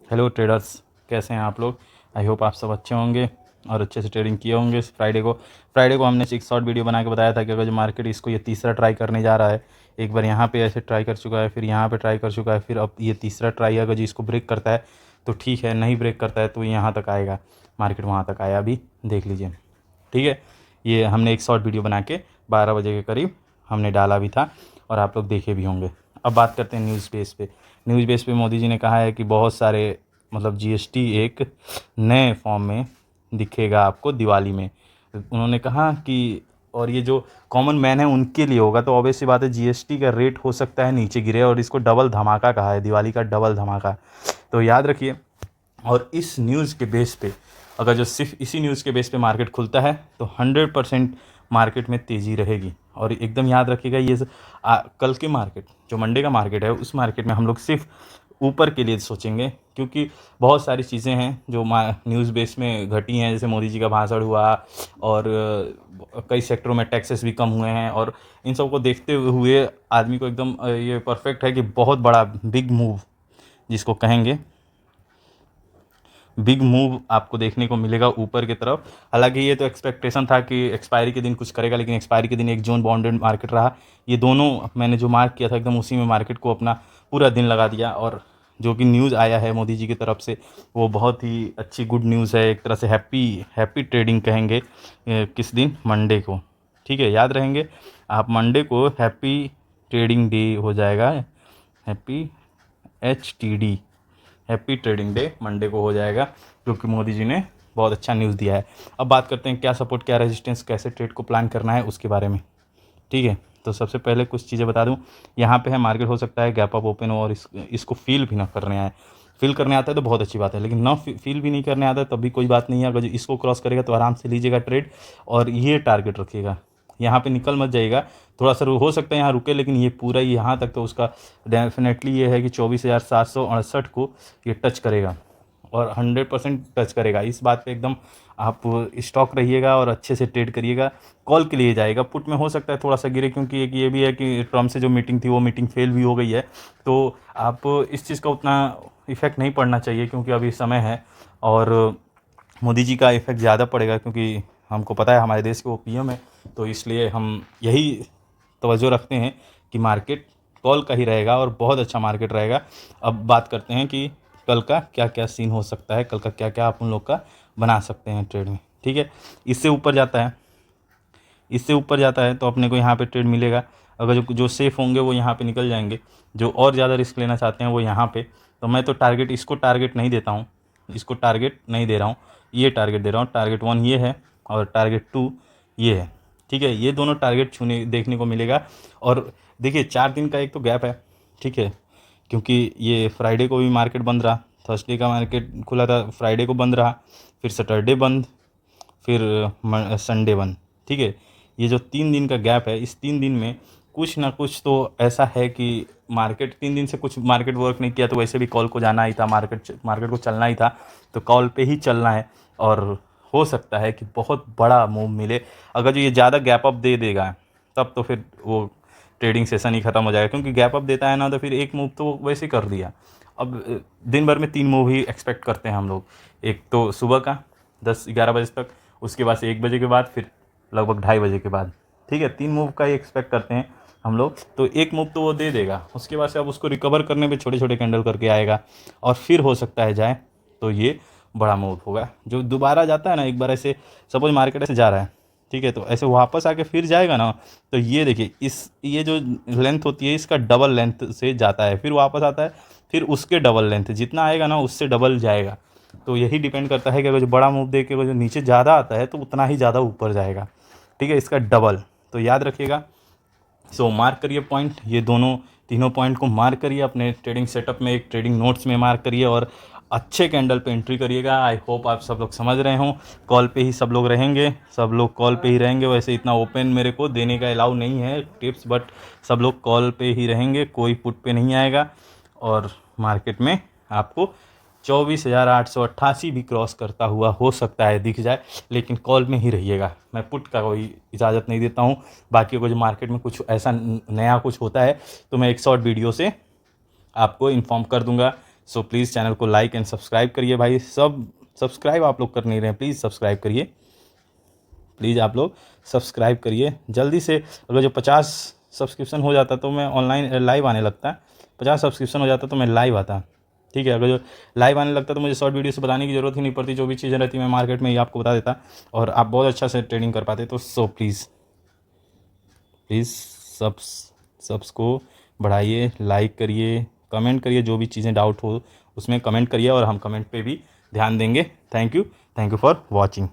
Hello traders, कैसे हैं आप लोग। आई होप आप सब अच्छे होंगे और अच्छे से ट्रेडिंग किए होंगे। फ्राइडे को हमने एक शॉर्ट वीडियो बना के बताया था कि अगर जो मार्केट इसको ये तीसरा ट्राई करने जा रहा है, एक बार यहाँ पे ऐसे ट्राई कर चुका है, फिर यहाँ पे ट्राई कर चुका है, फिर अब ये तीसरा ट्राई अगर जो इसको ब्रेक करता है तो ठीक है, नहीं ब्रेक करता है तो यहाँ तक आएगा, मार्केट वहाँ तक आया अभी देख लीजिए। ठीक है, ये हमने एक शॉर्ट वीडियो बना के 12 बजे के करीब हमने डाला भी था और आप लोग देखे भी होंगे। अब बात करते हैं न्यूज़ बेस पे मोदी जी ने कहा है कि बहुत सारे मतलब जीएसटी एक नए फॉर्म में दिखेगा आपको दिवाली में। उन्होंने कहा कि और ये जो कॉमन मैन है उनके लिए होगा, तो ऑब्वियस सी बात है जीएसटी का रेट हो सकता है नीचे गिरे, और इसको डबल धमाका कहा है, दिवाली का डबल धमाका। तो याद रखिए, और इस न्यूज़ के बेस पे अगर जो सिर्फ इसी न्यूज़ के बेस पे मार्केट खुलता है तो 100% मार्केट में तेज़ी रहेगी। और एकदम याद रखिएगा, ये कल के मार्केट जो मंडे का मार्केट है उस मार्केट में हम लोग सिर्फ ऊपर के लिए सोचेंगे, क्योंकि बहुत सारी चीज़ें हैं जो न्यूज़ बेस में घटी हैं, जैसे मोदी जी का भाषण हुआ और कई सेक्टरों में टैक्सेस भी कम हुए हैं, और इन सब को देखते हुए आदमी को एकदम ये परफेक्ट है कि बहुत बड़ा बिग मूव जिसको कहेंगे बिग मूव आपको देखने को मिलेगा ऊपर की तरफ। हालांकि ये तो एक्सपेक्टेशन था कि एक्सपायरी के दिन कुछ करेगा, लेकिन एक्सपायरी के दिन एक जोन बाउंडेड मार्केट रहा। ये दोनों मैंने जो मार्क किया था एकदम उसी में मार्केट को अपना पूरा दिन लगा दिया, और जो कि न्यूज़ आया है मोदी जी की तरफ से वो बहुत ही अच्छी गुड न्यूज़ है, एक तरह से हैप्पी ट्रेडिंग कहेंगे। किस दिन, मंडे को। ठीक है, याद रहेंगे आप, मंडे को हैप्पी ट्रेडिंग डे हो जाएगा, happy HTD happy trading day Monday को हो जाएगा, क्योंकि मोदी जी ने बहुत अच्छा न्यूज़ दिया है। अब बात करते हैं क्या सपोर्ट क्या रेजिस्टेंस, कैसे ट्रेड को प्लान करना है उसके बारे में। ठीक है, तो सबसे पहले कुछ चीज़ें बता दूं। यहाँ पे है मार्केट, हो सकता है गैप अप ओपन हो और इसको फील भी ना करने आए। फील करने आता है तो बहुत अच्छी बात है, लेकिन ना फील भी नहीं करने आता है तब भी कोई बात नहीं है। अगर जो इसको क्रॉस करेगा तो आराम से लीजिएगा ट्रेड, और ये टारगेट रखिएगा, यहाँ पे निकल मत जाइएगा। थोड़ा सा हो सकता है यहाँ रुके, लेकिन ये पूरा यहाँ तक तो उसका डेफिनेटली ये है कि 24,768 को ये टच करेगा, और 100% टच करेगा। इस बात पे एकदम आप स्टॉक रहिएगा और अच्छे से ट्रेड करिएगा। कॉल के लिए जाएगा, पुट में हो सकता है थोड़ा सा गिरे, क्योंकि एक ये भी है कि ट्रम्प से जो मीटिंग थी वो मीटिंग फेल भी हो गई है, तो आप इस चीज़ का उतना इफेक्ट नहीं पड़ना चाहिए, क्योंकि अभी समय है। और मोदी जी का इफेक्ट ज़्यादा पड़ेगा, क्योंकि हमको पता है हमारे देश के वो पीएम है, तो इसलिए हम यही तवज्जो रखते हैं कि मार्केट कॉल का ही रहेगा और बहुत अच्छा मार्केट रहेगा। अब बात करते हैं कि कल का क्या क्या सीन हो सकता है, कल का क्या क्या आप उन लोग का बना सकते हैं ट्रेड में। ठीक है, इससे ऊपर जाता है तो अपने को यहाँ पे ट्रेड मिलेगा। अगर जो सेफ़ होंगे वो यहाँ पे निकल जाएंगे, जो और ज़्यादा रिस्क लेना चाहते हैं वो यहाँ पे। तो मैं तो इसको टारगेट नहीं देता हूँ, इसको टारगेट नहीं दे रहा हूँ, ये टारगेट दे रहा हूँ। टारगेट 1 ये है और टारगेट 2 ये है। ठीक है, ये दोनों टारगेट छूने देखने को मिलेगा। और देखिए 4 दिन का एक तो गैप है, ठीक है, क्योंकि ये फ्राइडे को भी मार्केट बंद रहा, थर्सडे का मार्केट खुला था, फ्राइडे को बंद रहा, फिर सैटरडे बंद, फिर संडे बंद। ठीक है, ये जो 3 दिन का गैप है, इस 3 दिन में कुछ ना कुछ तो ऐसा है कि मार्केट 3 दिन से कुछ मार्केट वर्क नहीं किया, तो वैसे भी कॉल को जाना ही था, मार्केट को चलना ही था, तो कॉल पे ही चलना है। और हो सकता है कि बहुत बड़ा मूव मिले। अगर जो ये ज़्यादा गैप अप दे देगा तब तो फिर वो ट्रेडिंग सेशन ही ख़त्म हो जाएगा, क्योंकि गैप अप देता है ना तो फिर एक मूव तो वैसे ही कर दिया। अब दिन भर में 3 मूव ही एक्सपेक्ट करते हैं हम लोग। एक तो सुबह का 10-11 बजे तक, उसके बाद से 1 बजे के बाद, फिर लगभग 2:30 बजे के बाद। ठीक है, 3 मूव का ही एक्सपेक्ट करते हैं हम लोग। तो एक मूव तो वो दे देगा, उसके बाद से अब उसको रिकवर करने पे छोटे छोटे कैंडल करके आएगा, और फिर हो सकता है जाए तो ये बड़ा मूव होगा। जो दोबारा जाता है ना, एक बार ऐसे सपोज मार्केट ऐसे जा रहा है, ठीक है, तो ऐसे वापस आके फिर जाएगा ना, तो ये देखिए ये जो लेंथ होती है इसका डबल लेंथ से जाता है, फिर वापस आता है, फिर उसके डबल लेंथ जितना आएगा ना उससे डबल जाएगा। तो यही डिपेंड करता है कि अगर जो बड़ा मूव दे के अगर जो नीचे ज़्यादा आता है तो उतना ही ज़्यादा ऊपर जाएगा। ठीक है, इसका डबल, तो याद रखिएगा। सो मार्क करिए पॉइंट, ये तीनों पॉइंट को मार्क करिए अपने ट्रेडिंग सेटअप में, एक ट्रेडिंग नोट्स में मार्क करिए, और अच्छे कैंडल पे एंट्री करिएगा। आई होप आप सब लोग समझ रहे हों। कॉल पे ही सब लोग रहेंगे, सब लोग कॉल पे ही रहेंगे। वैसे इतना ओपन मेरे को देने का अलाउ नहीं है टिप्स, बट सब लोग कॉल पे ही रहेंगे, कोई पुट पे नहीं आएगा। और मार्केट में आपको 24,888 भी क्रॉस करता हुआ हो सकता है दिख जाए, लेकिन कॉल में ही रहिएगा। मैं पुट का कोई इजाज़त नहीं देता हूँ। बाकी को जो मार्केट में कुछ ऐसा नया कुछ होता है तो मैं एक शॉर्ट वीडियो से आपको इन्फॉर्म कर दूंगा। सो प्लीज़ चैनल को लाइक एंड सब्सक्राइब करिए भाई। सब सब्सक्राइब आप लोग कर नहीं रहे हैं, प्लीज़ सब्सक्राइब करिए, प्लीज़ आप लोग सब्सक्राइब करिए जल्दी से। अगर जो 50 सब्सक्रिप्शन हो जाता तो मैं ऑनलाइन लाइव आने लगता, 50 सब्सक्रिप्शन हो जाता तो मैं लाइव आता, ठीक है। अगर जो लाइव आने लगता तो मुझे शॉर्ट वीडियो से बताने की ज़रूरत ही नहीं पड़ती, जो भी चीज़ें रहती मैं मार्केट में ही आपको बता देता और आप बहुत अच्छा से ट्रेडिंग कर पाते। तो सो प्लीज़ सब्स को बढ़ाइए, लाइक करिए, कमेंट करिए, जो भी चीज़ें डाउट हो उसमें कमेंट करिए और हम कमेंट पे भी ध्यान देंगे। Thank you for watching.